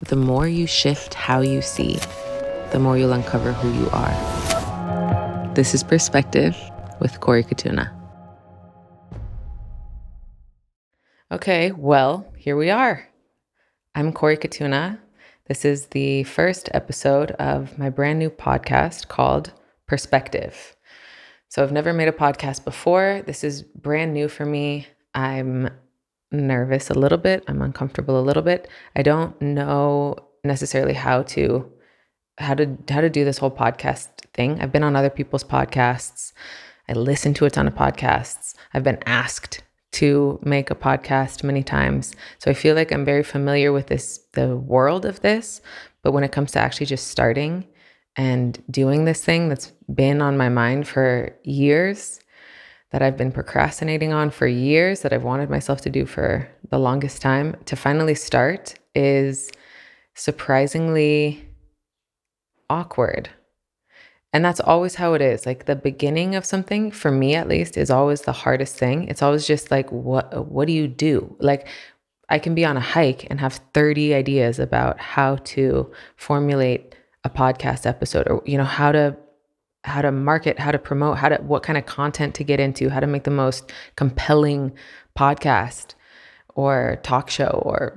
The more you shift how you see, the more you'll uncover who you are. This is Perspective with Corey Katuna. Okay, well, here we are. I'm Corey Katuna. This is the first episode of my brand new podcast called Perspective. So I've never made a podcast before. This is brand new for me. I'm nervous a little bit. I'm uncomfortable a little bit. I don't know necessarily how to do this whole podcast thing. I've been on other people's podcasts. I listen to a ton of podcasts. I've been asked to make a podcast many times. So I feel like I'm very familiar with the world of this. But when it comes to actually just starting and doing this thing that's been on my mind for years, that I've been procrastinating on for years, that I've wanted myself to do for the longest time, to finally start is surprisingly awkward. And that's always how it is. Like the beginning of something, for me at least, is always the hardest thing. It's always just like, what do you do? Like I can be on a hike and have 30 ideas about how to formulate a podcast episode, or how to market, how to promote, what kind of content to get into, how to make the most compelling podcast or talk show or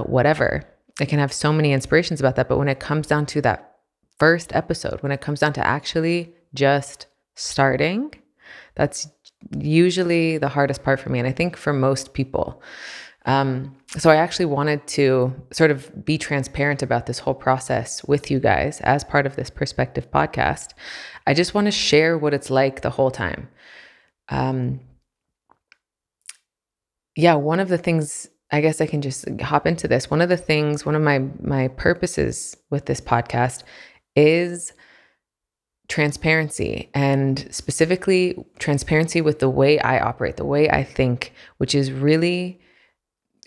whatever. I can have so many inspirations about that. But when it comes down to that first episode, when it comes down to actually just starting, that's usually the hardest part for me. And I think for most people. So I actually wanted to sort of be transparent about this whole process with you guys as part of this Perspective podcast. I just want to share what it's like the whole time. One of the things, I guess I can just hop into this. One of my purposes with this podcast is transparency, and specifically transparency with the way I operate, the way I think, which is really,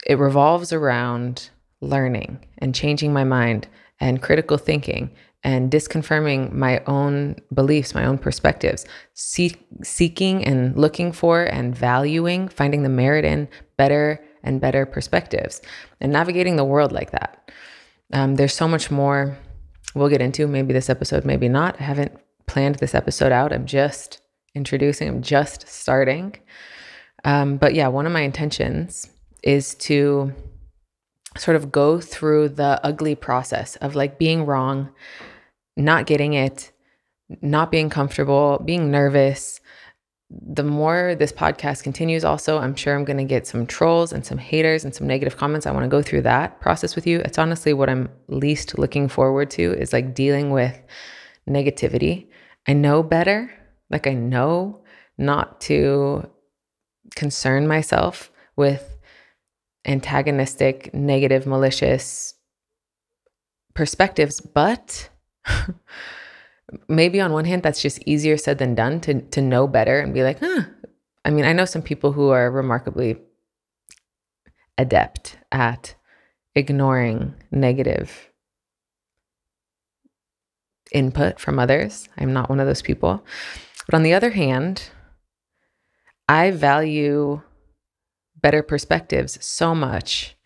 it revolves around learning and changing my mind and critical thinking and disconfirming my own beliefs, my own perspectives, seeking and looking for and valuing, finding the merit in better and better perspectives, and navigating the world like that. There's so much more we'll get into, maybe this episode, maybe not. I haven't planned this episode out. I'm just starting. But yeah, one of my intentions is to sort of go through the ugly process of like being wrong, not getting it, not being comfortable, being nervous. The more this podcast continues, also, I'm sure I'm going to get some trolls and some haters and some negative comments. I want to go through that process with you. It's honestly what I'm least looking forward to, is like dealing with negativity. I know better. Like I know not to concern myself with antagonistic, negative, malicious perspectives, but maybe on one hand, that's just easier said than done, to know better and be like, I mean, I know some people who are remarkably adept at ignoring negative input from others. I'm not one of those people. But on the other hand, I value better perspectives so much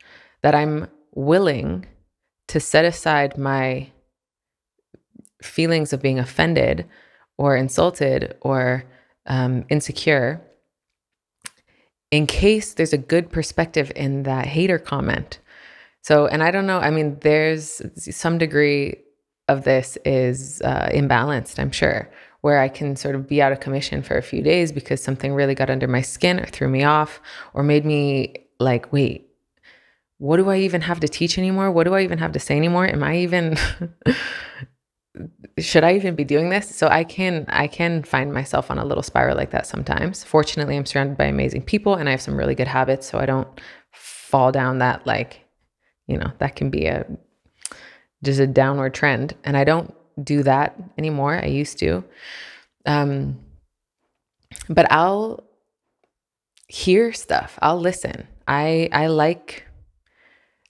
that I'm willing to set aside my feelings of being offended or insulted or insecure in case there's a good perspective in that hater comment. So, and I don't know, I mean, there's some degree of this is imbalanced, I'm sure, where I can sort of be out of commission for a few days because something really got under my skin or threw me off or made me like, wait, what do I even have to teach anymore? What do I even have to say anymore? Am I even, should I even be doing this? So I can find myself on a little spiral like that sometimes. Fortunately, I'm surrounded by amazing people and I have some really good habits, so I don't fall down that, like, that can be just a downward trend. And I don't do that anymore. I used to. But I'll hear stuff. I'll listen. I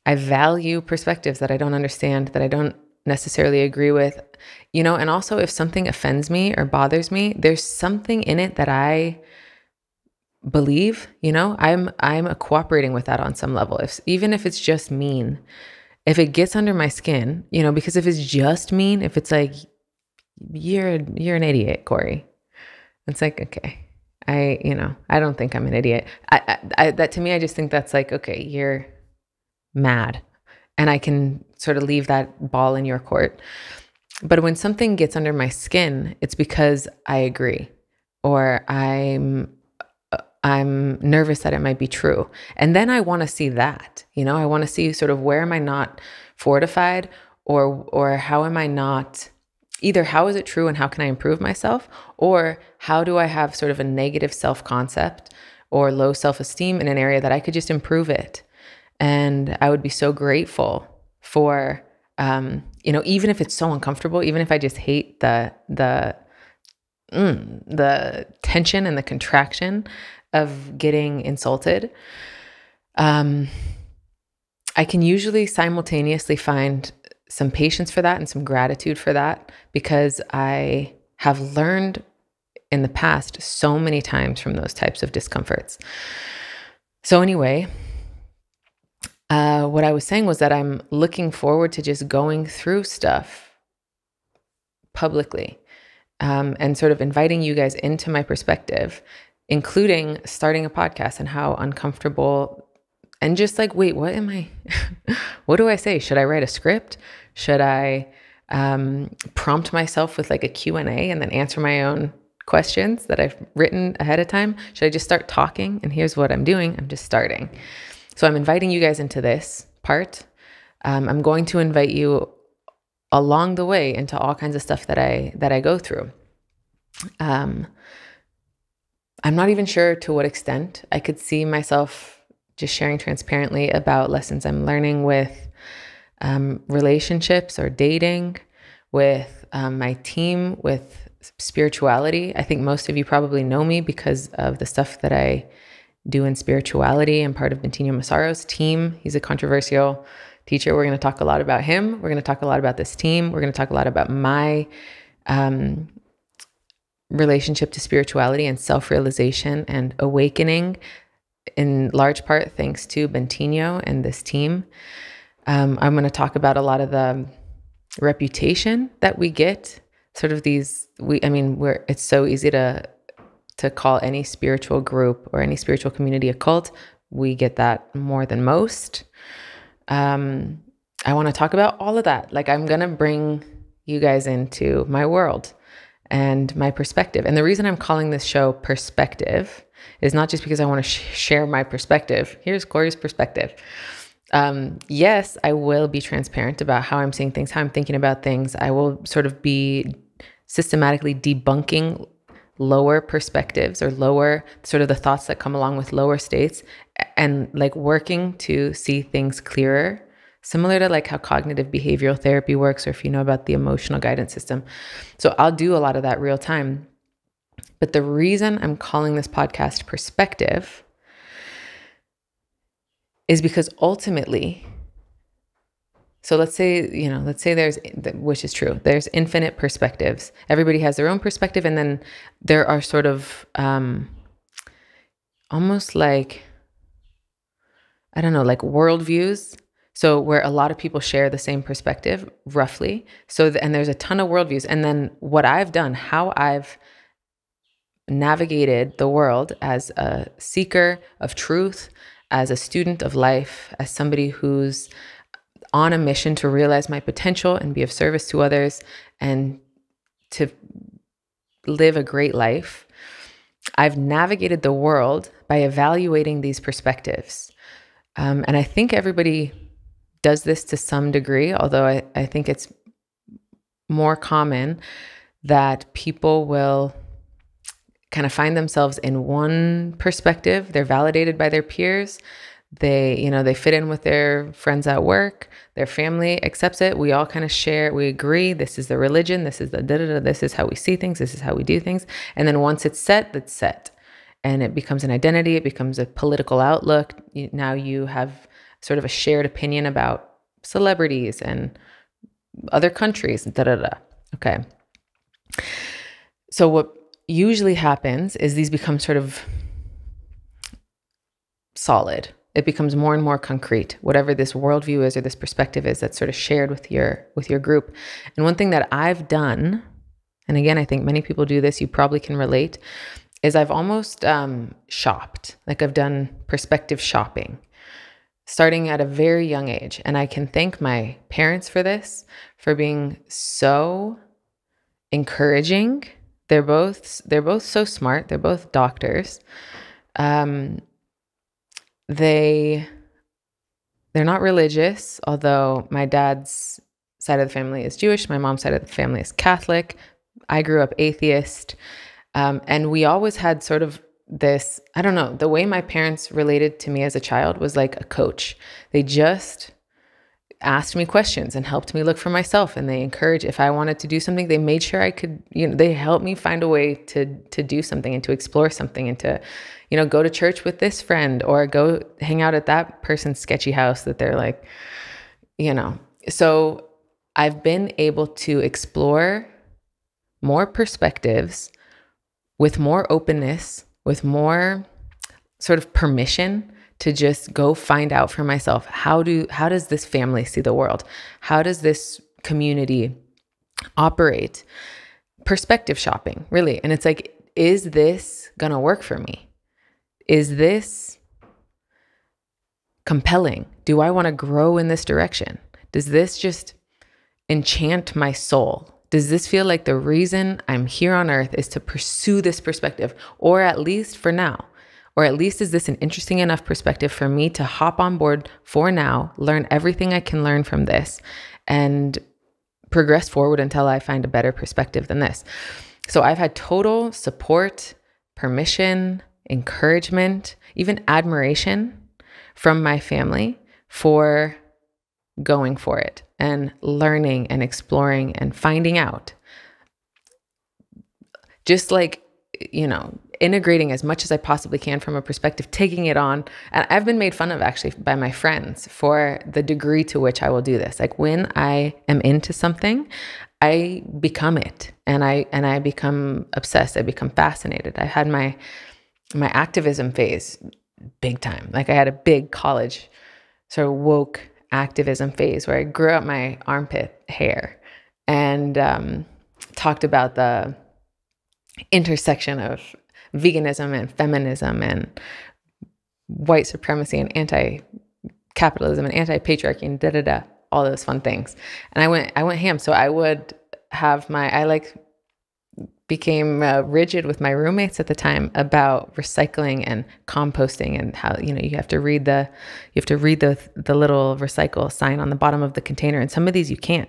value perspectives that I don't understand, that I don't necessarily agree with, and also if something offends me or bothers me, there's something in it that I believe, I'm cooperating with that on some level. Even if it's just mean, if it gets under my skin, because if it's just mean, if it's like, you're an idiot, Corey. It's like, okay, I don't think I'm an idiot. That to me, I just think that's like, okay, you're mad, and I can sort of leave that ball in your court. But when something gets under my skin, it's because I agree, or I'm nervous that it might be true. And then I want to see that, I want to see sort of, where am I not fortified, or how am I not, either how is it true and how can I improve myself, or how do I have sort of a negative self-concept or low self-esteem in an area that I could just improve it. And I would be so grateful for, even if it's so uncomfortable, even if I just hate the tension and the contraction of getting insulted, I can usually simultaneously find some patience for that and some gratitude for that, because I have learned in the past so many times from those types of discomforts. So anyway, what I was saying was that I'm looking forward to just going through stuff publicly, and sort of inviting you guys into my perspective, including starting a podcast and how uncomfortable, and just like, wait, what am I, what do I say? Should I write a script? Should I prompt myself with like a Q&A and then answer my own questions that I've written ahead of time? Should I just start talking? And here's what I'm doing. I'm just starting. So I'm inviting you guys into this part. I'm going to invite you along the way into all kinds of stuff that I go through. I'm not even sure to what extent I could see myself just sharing transparently about lessons I'm learning with relationships or dating, with my team, with spirituality. I think most of you probably know me because of the stuff that I do in spirituality. I'm part of Bentinho Massaro's team. He's a controversial teacher. We're going to talk a lot about him. We're going to talk a lot about this team. We're going to talk a lot about my relationship to spirituality and self-realization and awakening, in large part thanks to Bentinho and this team. I'm going to talk about a lot of the reputation that we get, sort of these, it's so easy to call any spiritual group or any spiritual community a cult. We get that more than most. I want to talk about all of that. Like, I'm going to bring you guys into my world and my perspective. And the reason I'm calling this show Perspective is not just because I want to share my perspective. Here's Corey's perspective. Yes, I will be transparent about how I'm seeing things, how I'm thinking about things. I will sort of be systematically debunking lower perspectives, or lower, sort of the thoughts that come along with lower states, and like working to see things clearer, similar to like how cognitive behavioral therapy works, or if you know about the emotional guidance system. So I'll do a lot of that real time. But the reason I'm calling this podcast Perspective is because ultimately, so let's say there's, which is true, there's infinite perspectives. Everybody has their own perspective. And then there are sort of almost like, I don't know, like worldviews. So where a lot of people share the same perspective, roughly. And there's a ton of worldviews. And then what I've done, how I've navigated the world as a seeker of truth, as a student of life, as somebody who's on a mission to realize my potential and be of service to others and to live a great life. I've navigated the world by evaluating these perspectives. And I think everybody does this to some degree, although I think it's more common that people will kind of find themselves in one perspective. They're validated by their peers. They fit in with their friends at work. Their family accepts it. We all kind of share. We agree. This is the religion. This is the da-da-da. This is how we see things. This is how we do things. And then once it's set, that's set. And it becomes an identity. It becomes a political outlook. Now you have sort of a shared opinion about celebrities and other countries. Da-da-da. Okay. So what usually happens is these become sort of solid. It becomes more and more concrete, whatever this worldview is or this perspective is that's sort of shared with your group. And one thing that I've done, and again, I think many people do this, you probably can relate, is I've almost shopped. Like I've done perspective shopping, starting at a very young age. And I can thank my parents for this, for being so encouraging. They're both so smart. They're both doctors. They're not religious, although my dad's side of the family is Jewish. My mom's side of the family is Catholic. I grew up atheist. And we always had sort of this, I don't know, the way my parents related to me as a child was like a coach. They just asked me questions and helped me look for myself. And they encouraged, if I wanted to do something, they made sure I could, they helped me find a way to do something and to explore something and to, go to church with this friend or go hang out at that person's sketchy house that they're like, So I've been able to explore more perspectives with more openness, with more sort of permission to just go find out for myself, how does this family see the world? How does this community operate? Perspective shopping, really. And it's like, is this gonna work for me? Is this compelling? Do I want to grow in this direction? Does this just enchant my soul? Does this feel like the reason I'm here on earth is to pursue this perspective, or at least for now? Or at least is this an interesting enough perspective for me to hop on board for now, learn everything I can learn from this, and progress forward until I find a better perspective than this? So I've had total support, permission, encouragement, even admiration from my family for going for it and learning and exploring and finding out. Just like, integrating as much as I possibly can from a perspective, taking it on. And I've been made fun of actually by my friends for the degree to which I will do this. Like when I am into something, I become it and I become obsessed. I become fascinated. I had my activism phase big time. Like I had a big college sort of woke activism phase where I grew out my armpit hair and talked about the intersection of veganism and feminism and white supremacy and anti-capitalism and anti-patriarchy and all those fun things. And I went ham. So I would have became rigid with my roommates at the time about recycling and composting and how, you have to read the little recycle sign on the bottom of the container. And some of these you can't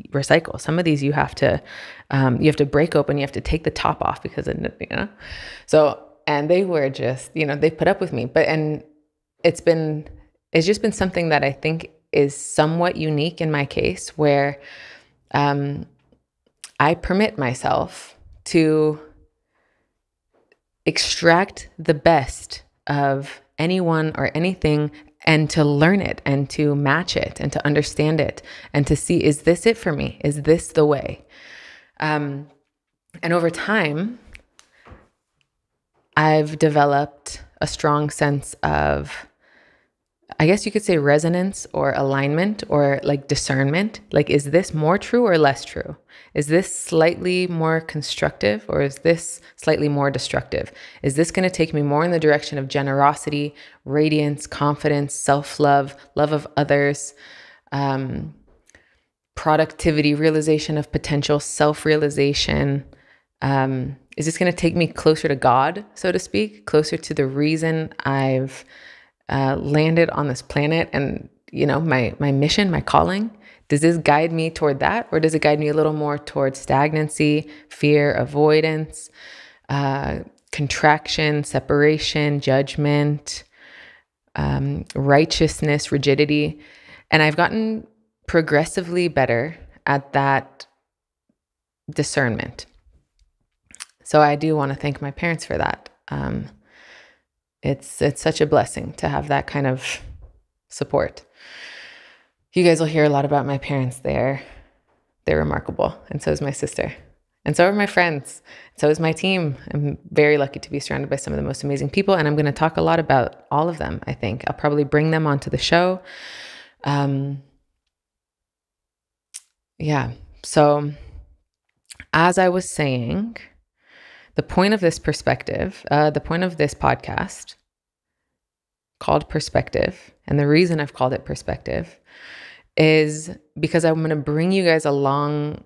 recycle. Some of these you have to break open, you have to take the top off because so, and they were just, they put up with me, and it's just been something that I think is somewhat unique in my case where, I permit myself to extract the best of anyone or anything and to learn it and to match it and to understand it and to see, is this it for me? Is this the way? And over time, I've developed a strong sense of, I guess you could say, resonance or alignment or like discernment. Like, is this more true or less true? Is this slightly more constructive or is this slightly more destructive? Is this going to take me more in the direction of generosity, radiance, confidence, self-love, love of others, productivity, realization of potential, self-realization? Is this going to take me closer to God, so to speak, closer to the reason I've landed on this planet and, my mission, my calling? Does this guide me toward that? Or does it guide me a little more toward stagnancy, fear, avoidance, contraction, separation, judgment, righteousness, rigidity? And I've gotten progressively better at that discernment. So I do want to thank my parents for that. It's such a blessing to have that kind of support. You guys will hear a lot about my parents. They're remarkable, and so is my sister. And so are my friends. So is my team. I'm very lucky to be surrounded by some of the most amazing people. And I'm going to talk a lot about all of them, I think. I'll probably bring them onto the show. Yeah. So as I was saying, the point of this perspective, the point of this podcast called Perspective, and the reason I've called it Perspective is because I'm going to bring you guys along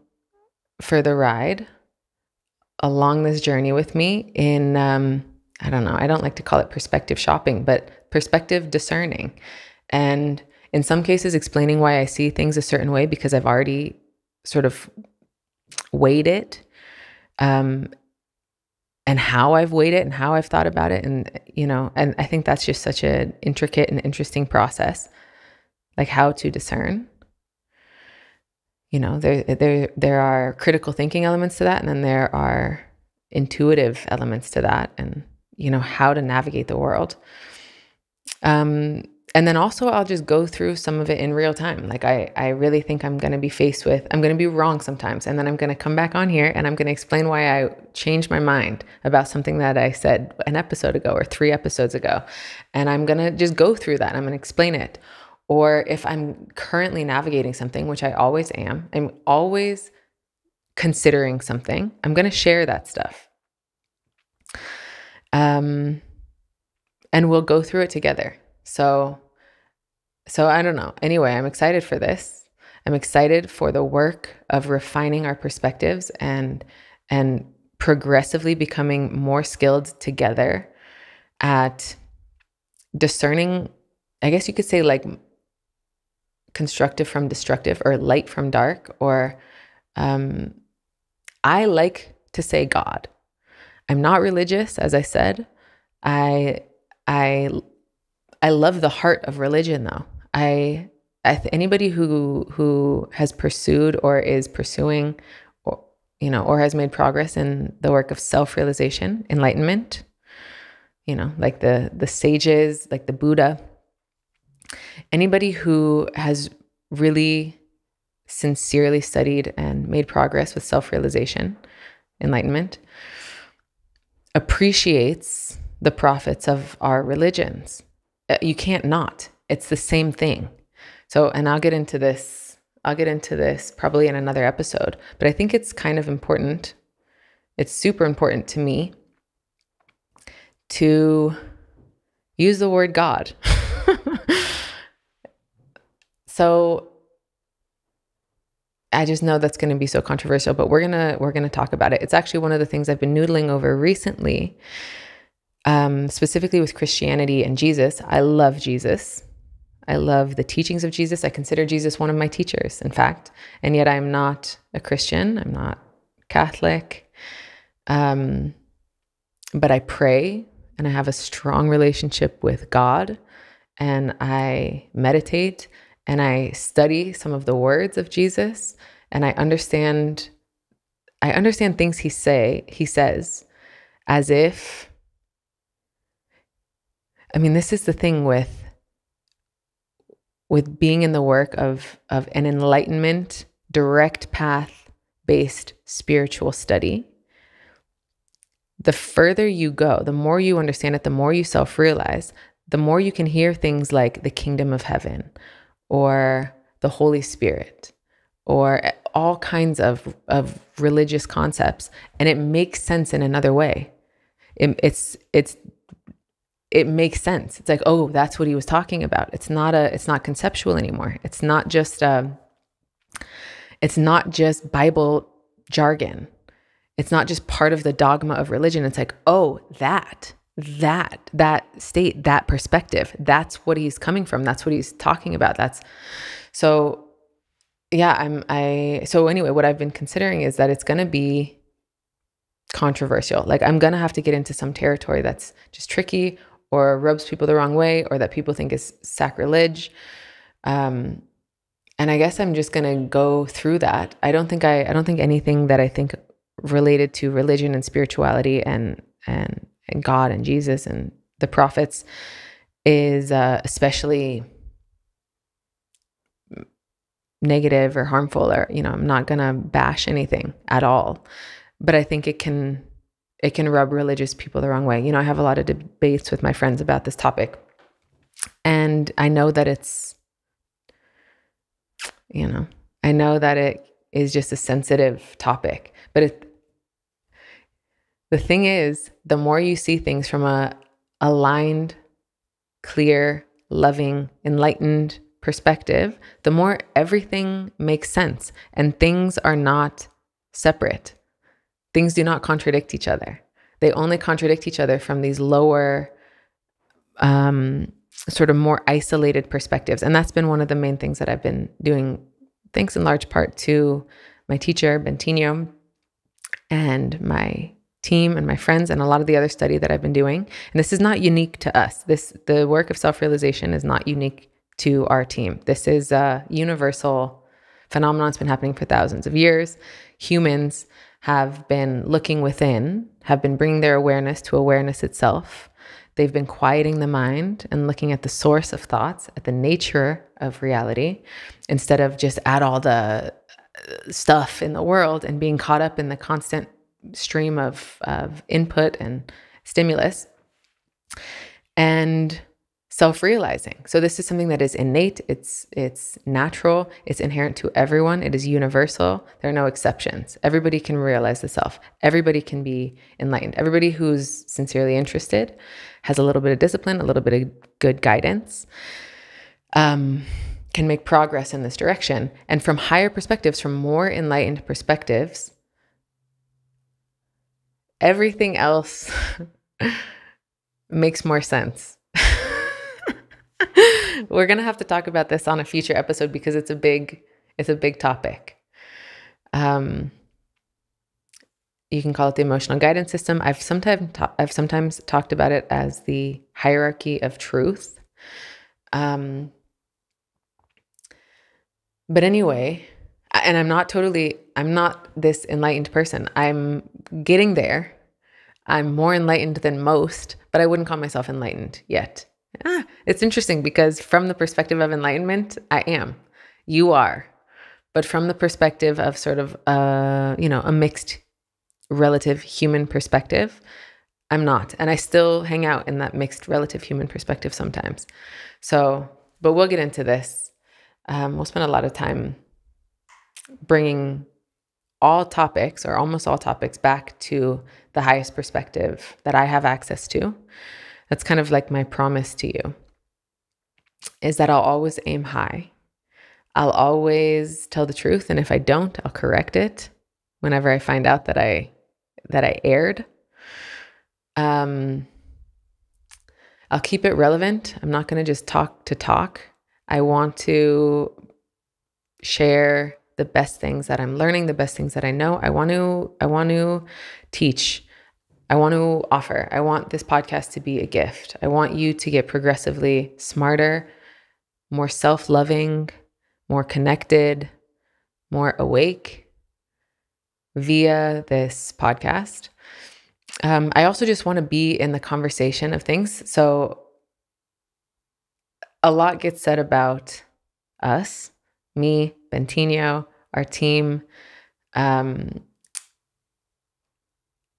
for the ride, along this journey with me in, I don't know, I don't like to call it perspective shopping, but perspective discerning. And in some cases, explaining why I see things a certain way because I've already sort of weighed it, and how I've weighed it and how I've thought about it. And, and I think that's just such an intricate and interesting process, like how to discern. There are critical thinking elements to that, and then there are intuitive elements to that, and how to navigate the world. And then also I'll just go through some of it in real time. Like I really think I'm going to be I'm going to be wrong sometimes, and then I'm going to come back on here and I'm going to explain why I changed my mind about something that I said an episode ago or 3 episodes ago, and I'm going to just go through that. I'm going to explain it. Or if I'm currently navigating something, which I always am, I'm always considering something, I'm going to share that stuff. And we'll go through it together. So I don't know. Anyway, I'm excited for this. I'm excited for the work of refining our perspectives and progressively becoming more skilled together at discerning, I guess you could say, like, constructive from destructive, or light from dark, or I like to say God. I'm not religious, as I said. I love the heart of religion, though. Anybody who has pursued or is pursuing, or has made progress in the work of self-realization, enlightenment, like the sages, like the Buddha, anybody who has really sincerely studied and made progress with self-realization, enlightenment, appreciates the prophets of our religions. You can't not. It's the same thing. So, and I'll get into this probably in another episode, but I think it's kind of important. It's super important to me to use the word God. So I just know that's going to be so controversial, but we're going to talk about it. It's actually one of the things I've been noodling over recently, specifically with Christianity and Jesus. I love Jesus. I love the teachings of Jesus. I consider Jesus one of my teachers, in fact, and yet I'm not a Christian. I'm not Catholic, but I pray and I have a strong relationship with God, and I meditate and I study some of the words of Jesus, and I understand things he says as if, this is the thing with being in the work of an enlightenment, direct path-based spiritual study. The further you go, the more you understand it, the more you self-realize, the more you can hear things like the kingdom of heaven, or the Holy Spirit, or all kinds of religious concepts, and it makes sense in another way. It makes sense. It's like, oh, that's what he was talking about. It's not conceptual anymore. It's not just Bible jargon. It's not just part of the dogma of religion. It's like, oh, that state, that perspective, that's what he's coming from. That's what he's talking about. So anyway, what I've been considering is that it's going to be controversial. Like, I'm going to have to get into some territory that's just tricky, or rubs people the wrong way, or that people think is sacrilege. And I guess I'm just going to go through that. I don't think anything that I think related to religion and spirituality and God and Jesus and the prophets is especially negative or harmful, or, I'm not going to bash anything at all. but I think it can rub religious people the wrong way. I have a lot of debates with my friends about this topic, and I know that it's, I know that it is just a sensitive topic, but the thing is, the more you see things from a aligned, clear, loving, enlightened perspective, the more everything makes sense, and things are not separate. Things do not contradict each other. They only contradict each other from these lower, sort of more isolated perspectives. And that's been one of the main things that I've been doing, thanks in large part to my teacher, Bentinho, and my team and my friends, and a lot of the other study that I've been doing. And this is not unique to us. The work of self-realization is not unique to our team. This is a universal phenomenon. It's been happening for thousands of years. Humans have been looking within, have been bringing their awareness to awareness itself. They've been quieting the mind and looking at the source of thoughts, at the nature of reality, instead of just at all the stuff in the world and being caught up in the constant stream of input and stimulus, and self-realizing. So this is something that is innate, it's natural, it's inherent to everyone, it is universal. There are no exceptions. Everybody can realize the self. Everybody can be enlightened. Everybody who's sincerely interested, has a little bit of discipline, a little bit of good guidance, can make progress in this direction. And from higher perspectives, from more enlightened perspectives, everything else makes more sense. We're going to have to talk about this on a future episode because it's a big topic. You can call it the emotional guidance system. I've sometimes talked about it as the hierarchy of truth. But anyway, and I'm not this enlightened person. I'm getting there. I'm more enlightened than most, but I wouldn't call myself enlightened yet. It's interesting because from the perspective of enlightenment, I am. You are. But from the perspective of sort of, a mixed relative human perspective, I'm not. And I still hang out in that mixed relative human perspective sometimes. So, but we'll get into this. We'll spend a lot of time bringing all topics, or almost all topics, back to the highest perspective that I have access to. That's kind of like my promise to you, is that I'll always aim high. I'll always tell the truth. And if I don't, I'll correct it whenever I find out that I erred. I'll keep it relevant. I'm not going to just talk to talk. I want to share the best things that I'm learning, the best things that I know. I want to teach. I want to offer. I want this podcast to be a gift. I want you to get progressively smarter, more self-loving, more connected, more awake via this podcast. I also just want to be in the conversation of things. So a lot gets said about us, me, Bentinho, our team,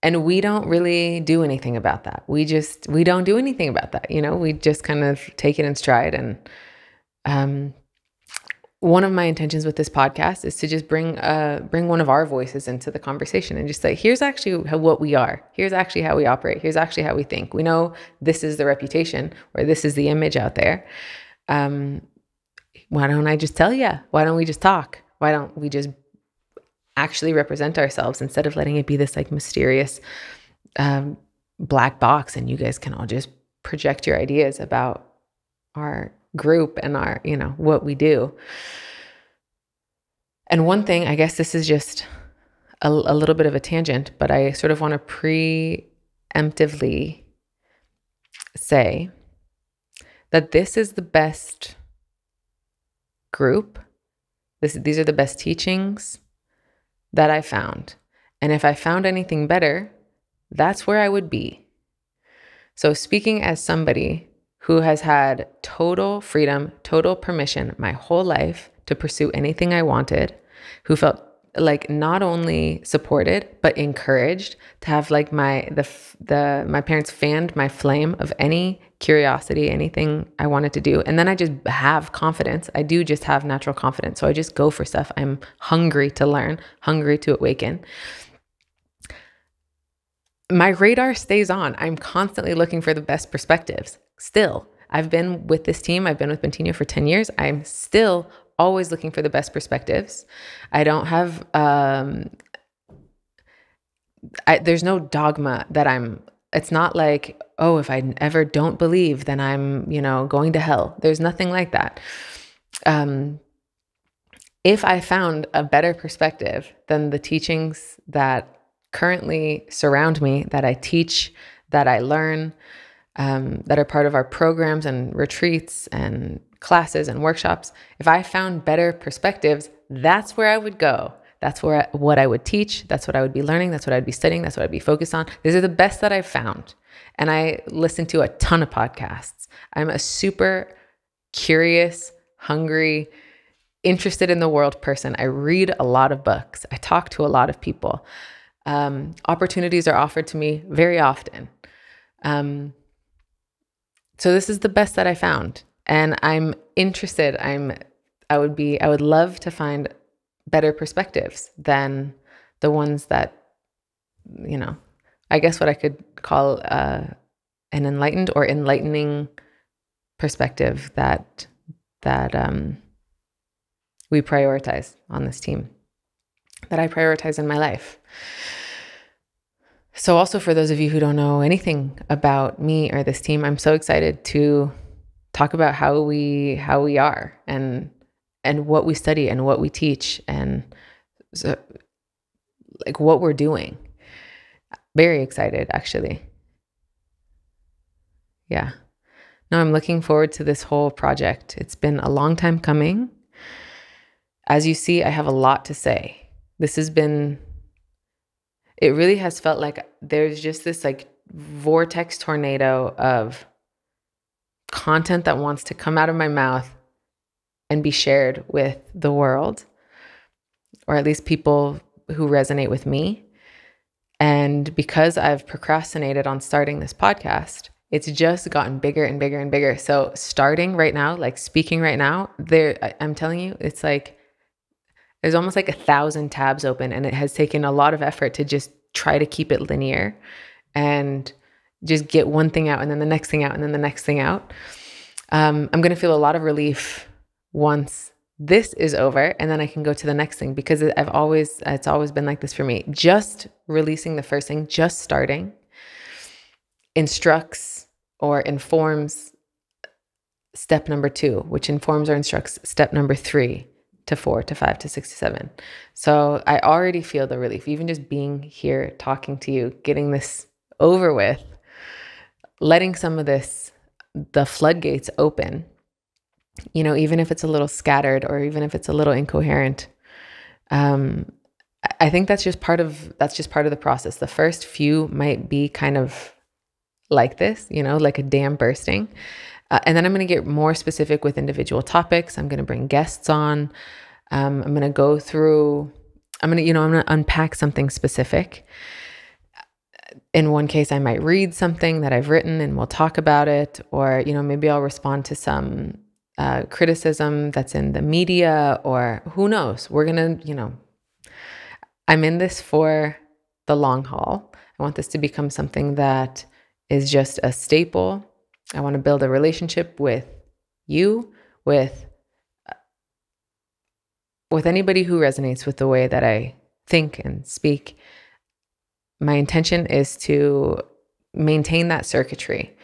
and we don't really do anything about that. We don't do anything about that. We just kind of take it in stride. And one of my intentions with this podcast is to just bring one of our voices into the conversation and just say, here's actually what we are. Here's actually how we operate. Here's actually how we think. We know this is the reputation, or this is the image out there. Why don't I just tell you? Why don't we just talk? Why don't we just actually represent ourselves instead of letting it be this like mysterious black box, and you guys can all just project your ideas about our group and our, what we do. And one thing, I guess this is just a little bit of a tangent, but I sort of want to preemptively say that this is the best group. These are the best teachings that I found. And if I found anything better, that's where I would be. So speaking as somebody who has had total freedom, total permission my whole life to pursue anything I wanted, who felt like not only supported but encouraged to have like my parents fanned my flame of any curiosity, anything I wanted to do, and then I just have confidence. I do just have natural confidence, so I just go for stuff. I'm hungry to learn, hungry to awaken. My radar stays on. I'm constantly looking for the best perspectives. Still, I've been with this team. I've been with Bentinho for 10 years. I'm still always looking for the best perspectives. I don't have, there's no dogma that it's not like, oh, if I ever don't believe, then I'm, going to hell. There's nothing like that. If I found a better perspective than the teachings that currently surround me, that I teach, that I learn, that are part of our programs and retreats and classes and workshops, if I found better perspectives, that's where I would go. That's what I would teach. That's what I would be learning. That's what I'd be studying. That's what I'd be focused on. These are the best that I've found. And I listen to a ton of podcasts. I'm a super curious, hungry, interested in the world person. I read a lot of books. I talk to a lot of people. Opportunities are offered to me very often. So this is the best that I found, and I'm interested. I would love to find better perspectives than the ones that, I guess what I could call an enlightened or enlightening perspective that we prioritize on this team, that I prioritize in my life. So also for those of you who don't know anything about me or this team, I'm so excited to talk about how we are and what we study and what we teach and so, like what we're doing. Very excited, actually. Yeah. No, I'm looking forward to this whole project. It's been a long time coming. As you see, I have a lot to say. It really has felt like there's just this like vortex tornado of content that wants to come out of my mouth and be shared with the world, or at least people who resonate with me. And because I've procrastinated on starting this podcast, it's just gotten bigger and bigger and bigger. So starting right now, like speaking right now, I'm telling you, it's like there's almost like 1,000 tabs open, and it has taken a lot of effort to just try to keep it linear and just get one thing out and then the next thing out and then the next thing out. I'm going to feel a lot of relief once this is over, and then I can go to the next thing, because it's always been like this for me. Just releasing the first thing, just starting, instructs or informs step number 2, which informs or instructs step number 3 to 4 to 5 to 6 to 7. So I already feel the relief, even just being here, talking to you, getting this over with, letting some of the floodgates open, even if it's a little scattered or even if it's a little incoherent. I think that's just part of the process. The first few might be kind of like this, like a dam bursting. And then I'm going to get more specific with individual topics. I'm going to bring guests on. I'm going to go through, I'm going to unpack something specific. In one case, I might read something that I've written and we'll talk about it. Or, maybe I'll respond to some criticism that's in the media, or who knows. We're going to, I'm in this for the long haul. I want this to become something that is just a staple. I want to build a relationship with you, with anybody who resonates with the way that I think and speak. My intention is to maintain that circuitry.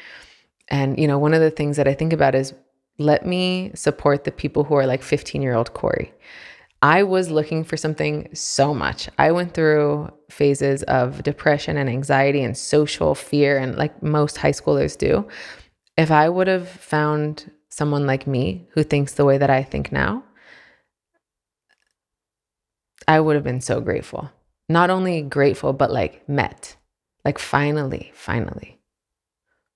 And, one of the things that I think about is, let me support the people who are like 15-year-old Corey. I was looking for something so much. I went through phases of depression and anxiety and social fear, and like most high schoolers do. If I would have found someone like me who thinks the way that I think now, I would have been so grateful. Not only grateful, but like met. Like finally.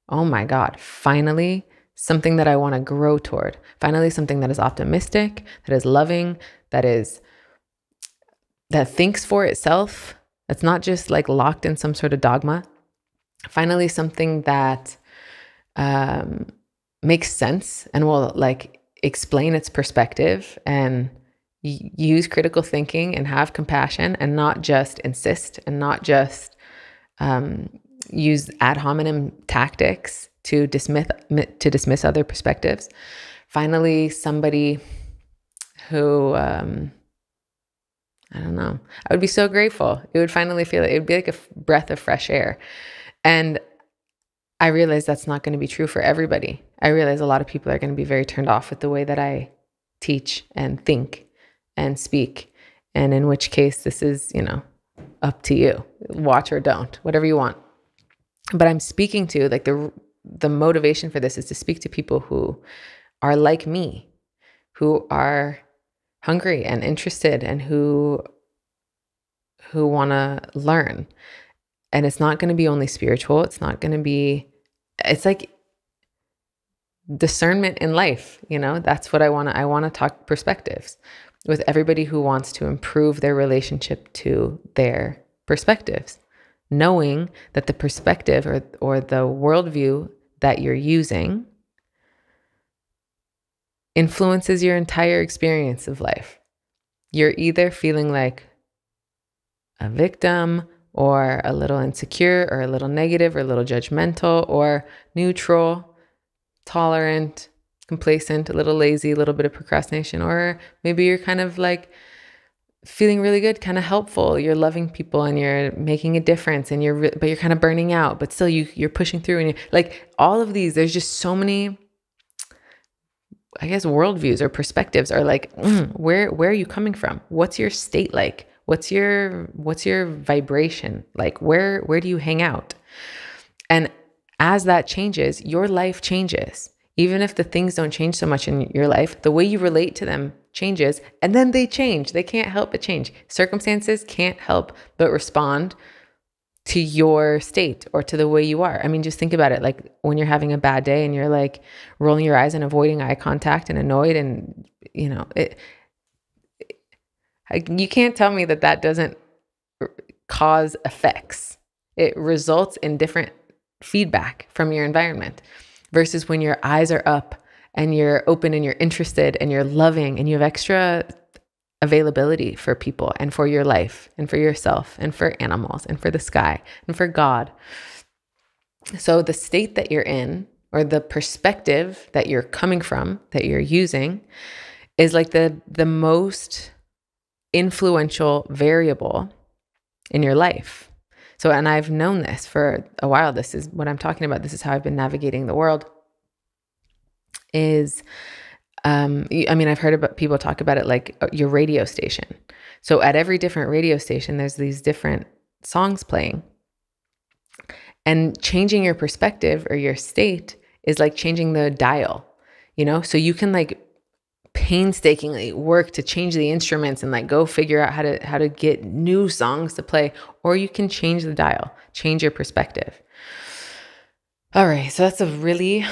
Oh my God, finally something that I want to grow toward. Finally something that is optimistic, that is loving, that is that thinks for itself, that's not just like locked in some sort of dogma. Finally, something that makes sense and will like explain its perspective and use critical thinking and have compassion and not just insist and not just use ad hominem tactics to dismiss other perspectives. Finally, somebody who I don't know. I would be so grateful. It would finally feel it would be like a breath of fresh air. And I realize that's not going to be true for everybody. I realize a lot of people are going to be very turned off with the way that I teach and think and speak. And in which case, this is, up to you. Watch or don't, whatever you want. But I'm speaking to like the motivation for this is to speak to people who are like me, who are hungry and interested and who want to learn. And it's not going to be only spiritual. It's like discernment in life. That's what I want to talk perspectives with everybody who wants to improve their relationship to their perspectives, knowing that the perspective or the worldview that you're using influences your entire experience of life. You're either feeling like a victim or a little insecure or a little negative or a little judgmental or neutral, tolerant, complacent, a little lazy, a little bit of procrastination, or maybe you're kind of like feeling really good, kind of helpful. You're loving people and you're making a difference and but you're kind of burning out, but still you're pushing through and you're like all of these, there's just so many, I guess, worldviews or perspectives are like, where are you coming from? What's your state like? What's your vibration like? Where do you hang out? And as that changes, your life changes. Even if the things don't change so much in your life, the way you relate to them changes, and then they change. They can't help but change. Circumstances can't help but respond to your state or to the way you are. I mean, just think about it. Like when you're having a bad day and you're like rolling your eyes and avoiding eye contact and annoyed and, you can't tell me that doesn't cause effects. It results in different feedback from your environment versus when your eyes are up and you're open and you're interested and you're loving and you have extra availability for people and for your life and for yourself and for animals and for the sky and for God. So the state that you're in or the perspective that you're coming from, that you're using, is like the most influential variable in your life. So, and I've known this for a while. This is what I'm talking about. This is how I've been navigating the world is, I've heard about people talk about it like your radio station. So at every different radio station, there's these different songs playing, and changing your perspective or your state is like changing the dial, so you can like painstakingly work to change the instruments and like go figure out how to get new songs to play, or you can change the dial, change your perspective. All right. So that's a really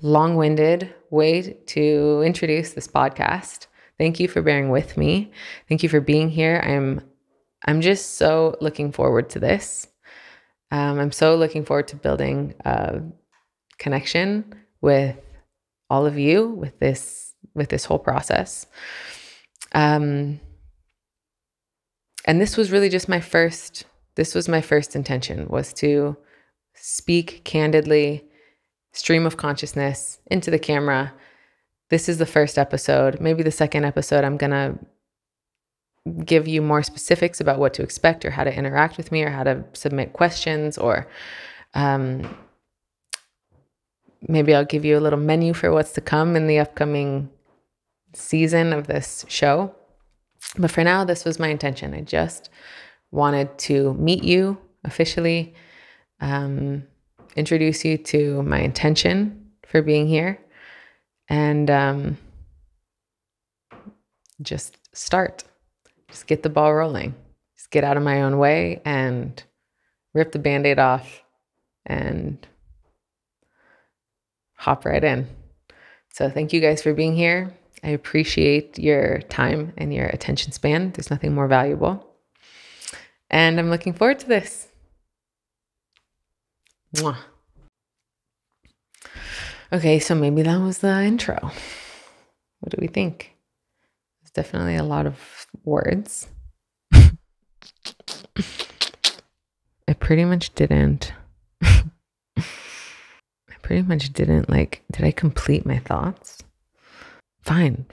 long-winded way to introduce this podcast. Thank you for bearing with me. Thank you for being here. I'm just so looking forward to this. I'm so looking forward to building a connection with all of you with this whole process. And this was really just my first intention, was to speak candidly, stream of consciousness into the camera. This is the first episode. Maybe the second episode, I'm going to give you more specifics about what to expect or how to interact with me or how to submit questions, or maybe I'll give you a little menu for what's to come in the upcoming season of this show. But for now, this was my intention. I just wanted to meet you officially, introduce you to my intention for being here, and just get the ball rolling, just get out of my own way and rip the Band-Aid off and hop right in. So thank you guys for being here. I appreciate your time and your attention span. There's nothing more valuable. And I'm looking forward to this. Mwah. Okay, so maybe that was the intro. What do we think? There's definitely a lot of words. I pretty much didn't like, did I complete my thoughts? Fine.